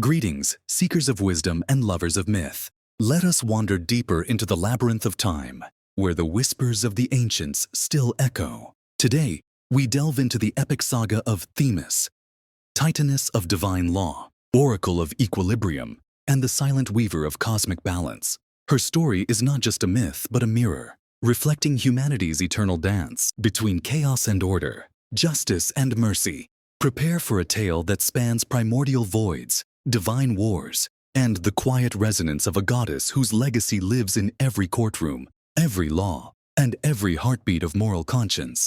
Greetings, seekers of wisdom and lovers of myth. Let us wander deeper into the labyrinth of time, where the whispers of the ancients still echo. Today, we delve into the epic saga of Themis, Titaness of divine law, oracle of equilibrium, and the silent weaver of cosmic balance. Her story is not just a myth, but a mirror, reflecting humanity's eternal dance between chaos and order, justice and mercy. Prepare for a tale that spans primordial voids, divine wars, and the quiet resonance of a goddess whose legacy lives in every courtroom, every law, and every heartbeat of moral conscience.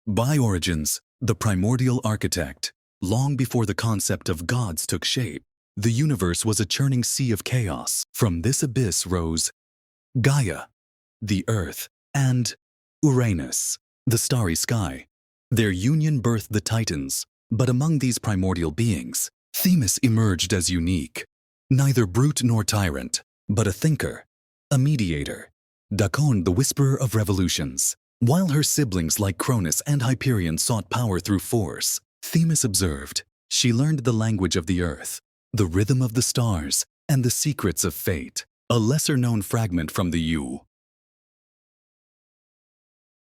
By origins, the primordial architect, long before the concept of gods took shape, the universe was a churning sea of chaos. From this abyss rose Gaia, the earth, and Uranus, the starry sky. Their union birthed the Titans, but among these primordial beings, Themis emerged as unique. Neither brute nor tyrant, but a thinker, a mediator. Dacon, the whisperer of revolutions. While her siblings like Cronus and Hyperion sought power through force, Themis observed. She learned the language of the earth, the rhythm of the stars, and the secrets of fate. A lesser-known fragment from the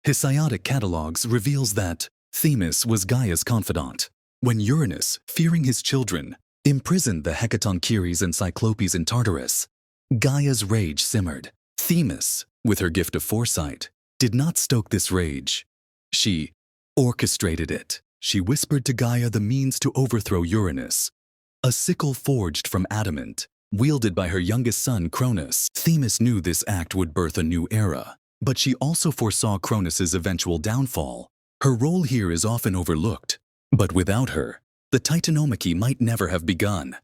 Hesiodic catalogues reveals that Themis was Gaia's confidant. When Uranus, fearing his children, imprisoned the Hecatoncheires and Cyclopes in Tartarus, Gaia's rage simmered. Themis, with her gift of foresight, did not stoke this rage. She orchestrated it. She whispered to Gaia the means to overthrow Uranus. A sickle forged from adamant, wielded by her youngest son Cronus. Themis knew this act would birth a new era, but she also foresaw Cronus's eventual downfall. Her role here is often overlooked, but without her, the Titanomachy might never have begun.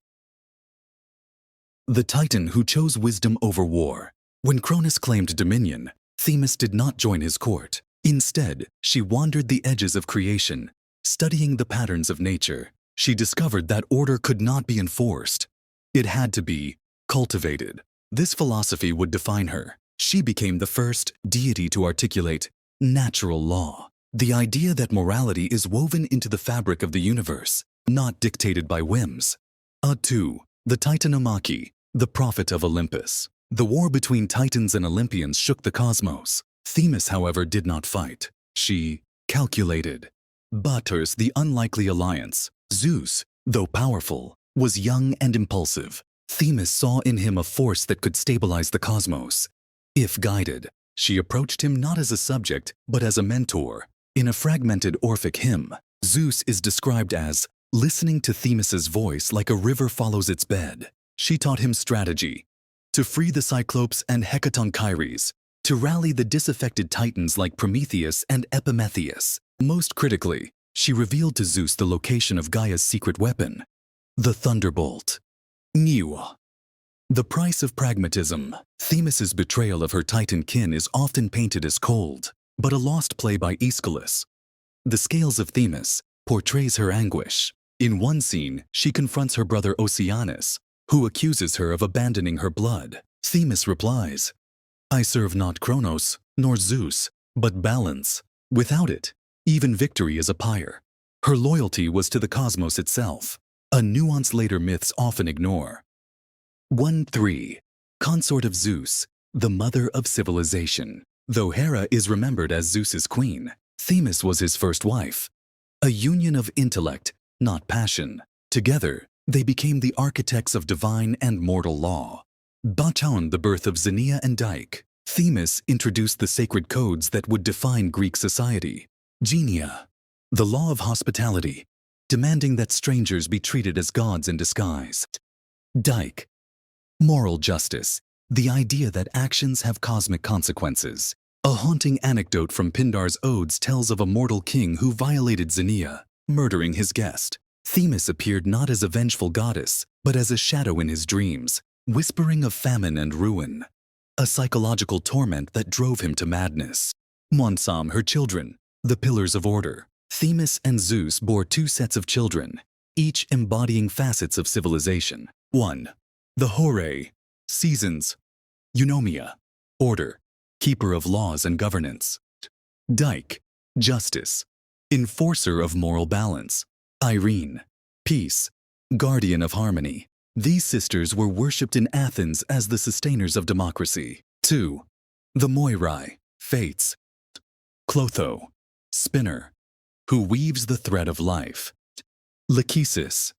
The Titan who chose wisdom over war. When Cronus claimed dominion, Themis did not join his court. Instead, she wandered the edges of creation, studying the patterns of nature. She discovered that order could not be enforced. It had to be cultivated. This philosophy would define her. She became the first deity to articulate natural law. The idea that morality is woven into the fabric of the universe, not dictated by whims. Atu, the Titanomachy, the prophet of Olympus. The war between Titans and Olympians shook the cosmos. Themis, however, did not fight. She calculated. Batus, the unlikely alliance. Zeus, though powerful, was young and impulsive. Themis saw in him a force that could stabilize the cosmos. If guided, she approached him not as a subject, but as a mentor. In a fragmented Orphic hymn, Zeus is described as listening to Themis's voice like a river follows its bed. She taught him strategy, to free the Cyclopes and Hecatoncheires, to rally the disaffected Titans like Prometheus and Epimetheus. Most critically, she revealed to Zeus the location of Gaia's secret weapon, the thunderbolt. Niwa. The price of pragmatism. Themis's betrayal of her Titan kin is often painted as cold, but a lost play by Aeschylus. The Scales of Themis portrays her anguish. In one scene, she confronts her brother Oceanus, who accuses her of abandoning her blood. Themis replies, "I serve not Kronos, nor Zeus, but balance. Without it, even victory is a pyre." Her loyalty was to the cosmos itself, a nuance later myths often ignore. 1-3. Consort of Zeus, the mother of civilization. Though Hera is remembered as Zeus's queen, Themis was his first wife. A union of intellect, not passion. Together, they became the architects of divine and mortal law. Baton, the birth of Xenia and Dike. Themis introduced the sacred codes that would define Greek society. Genia, the law of hospitality, demanding that strangers be treated as gods in disguise. Dike, moral justice, the idea that actions have cosmic consequences. A haunting anecdote from Pindar's Odes tells of a mortal king who violated Xenia, murdering his guest. Themis appeared not as a vengeful goddess, but as a shadow in his dreams, whispering of famine and ruin, a psychological torment that drove him to madness. Monsam, her children, the pillars of order. Themis and Zeus bore two sets of children, each embodying facets of civilization. 1. The Horae, seasons. Eunomia, order, keeper of laws and governance. Dike, justice, enforcer of moral balance. Irene, peace, guardian of harmony. These sisters were worshipped in Athens as the sustainers of democracy. 2. The Moirai, Fates. Clotho, spinner, who weaves the thread of life. Lachesis,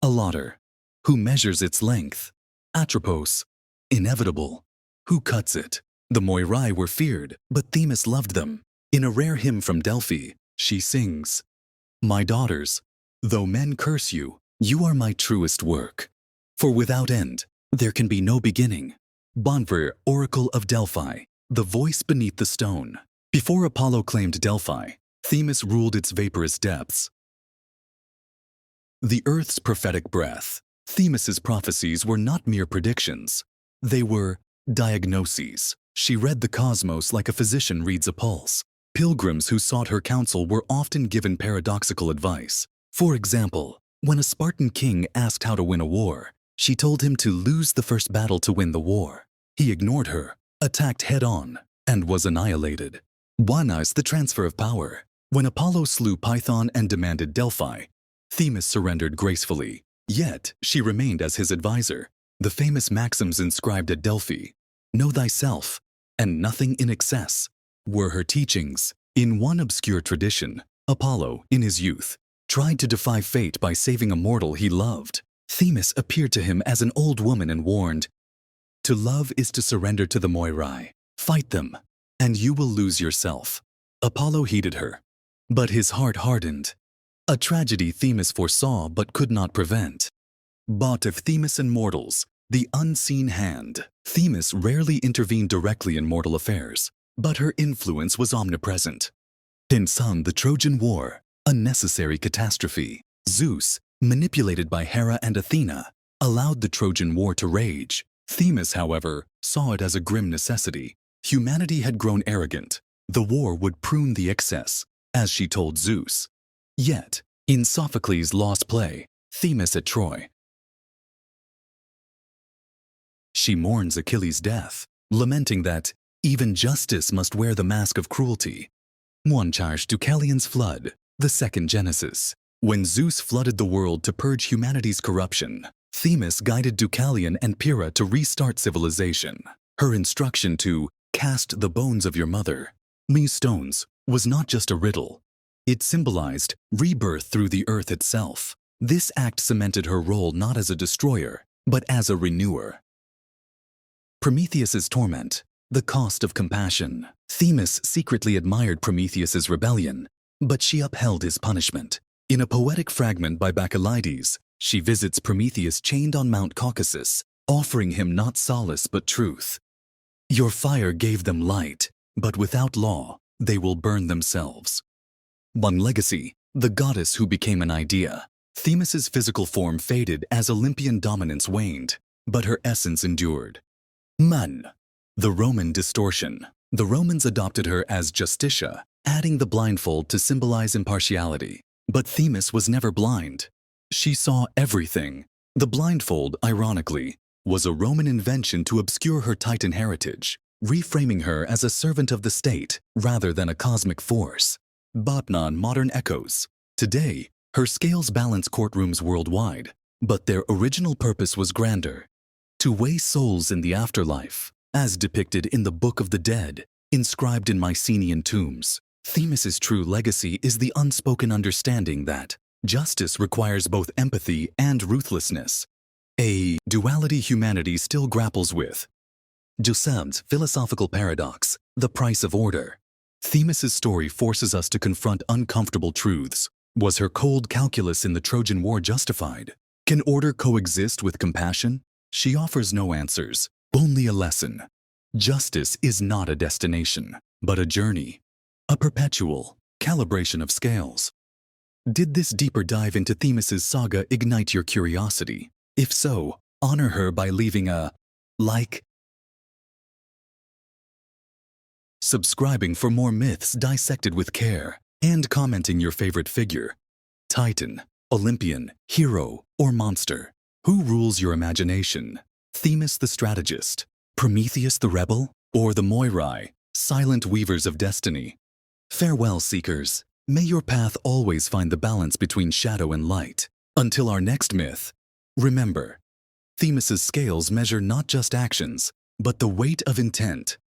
allotter, who measures its length. Atropos, inevitable, who cuts it. The Moirai were feared, but Themis loved them. In a rare hymn from Delphi, she sings, "My daughters, though men curse you, you are my truest work. For without end, there can be no beginning." Bonver, Oracle of Delphi, the voice beneath the stone. Before Apollo claimed Delphi, Themis ruled its vaporous depths. The Earth's prophetic breath. Themis's prophecies were not mere predictions. They were diagnoses. She read the cosmos like a physician reads a pulse. Pilgrims who sought her counsel were often given paradoxical advice. For example, when a Spartan king asked how to win a war, she told him to lose the first battle to win the war. He ignored her, attacked head-on, and was annihilated. Wanas, the transfer of power. When Apollo slew Python and demanded Delphi, Themis surrendered gracefully. Yet, she remained as his advisor. The famous maxims inscribed at Delphi, "Know thyself," and "Nothing in excess," were her teachings. In one obscure tradition, Apollo, in his youth, tried to defy fate by saving a mortal he loved. Themis appeared to him as an old woman and warned, "To love is to surrender to the Moirai. Fight them, and you will lose yourself." Apollo heeded her, but his heart hardened. A tragedy Themis foresaw but could not prevent. Bought of Themis and mortals, the unseen hand. Themis rarely intervened directly in mortal affairs, but her influence was omnipresent. In some, the Trojan War, a necessary catastrophe. Zeus, manipulated by Hera and Athena, allowed the Trojan War to rage. Themis, however, saw it as a grim necessity. Humanity had grown arrogant. The war would prune the excess, as she told Zeus. Yet, in Sophocles' Lost Play, Themis at Troy, she mourns Achilles' death, lamenting that even justice must wear the mask of cruelty. One charge Deucalion's flood, the second Genesis. When Zeus flooded the world to purge humanity's corruption, Themis guided Deucalion and Pyrrha to restart civilization. Her instruction to "cast the bones of your mother," these stones, was not just a riddle. It symbolized rebirth through the earth itself. This act cemented her role not as a destroyer, but as a renewer. Prometheus's torment, the cost of compassion. Themis secretly admired Prometheus's rebellion, but she upheld his punishment. In a poetic fragment by Bacchylides, she visits Prometheus chained on Mount Caucasus, offering him not solace but truth. "Your fire gave them light, but without law, they will burn themselves." One legacy, the goddess who became an idea. Themis's physical form faded as Olympian dominance waned, but her essence endured. Man, the Roman distortion. The Romans adopted her as Justitia, adding the blindfold to symbolize impartiality. But Themis was never blind. She saw everything. The blindfold, ironically, was a Roman invention to obscure her Titan heritage, reframing her as a servant of the state rather than a cosmic force. Botnon Modern Echoes. Today, her scales balance courtrooms worldwide, but their original purpose was grander: to weigh souls in the afterlife, as depicted in the Book of the Dead, inscribed in Mycenaean tombs. Themis's true legacy is the unspoken understanding that justice requires both empathy and ruthlessness, a duality humanity still grapples with. Joseph's philosophical paradox, the price of order. Themis's story forces us to confront uncomfortable truths. Was her cold calculus in the Trojan War justified? Can order coexist with compassion? She offers no answers, only a lesson. Justice is not a destination, but a journey, a perpetual calibration of scales. Did this deeper dive into Themis's saga ignite your curiosity? If so, honor her by leaving a like, subscribing for more myths dissected with care, and commenting your favorite figure. Titan, Olympian, hero, or monster. Who rules your imagination? Themis the strategist, Prometheus the rebel, or the Moirai, silent weavers of destiny? Farewell, seekers. May your path always find the balance between shadow and light. Until our next myth, remember, Themis's scales measure not just actions, but the weight of intent.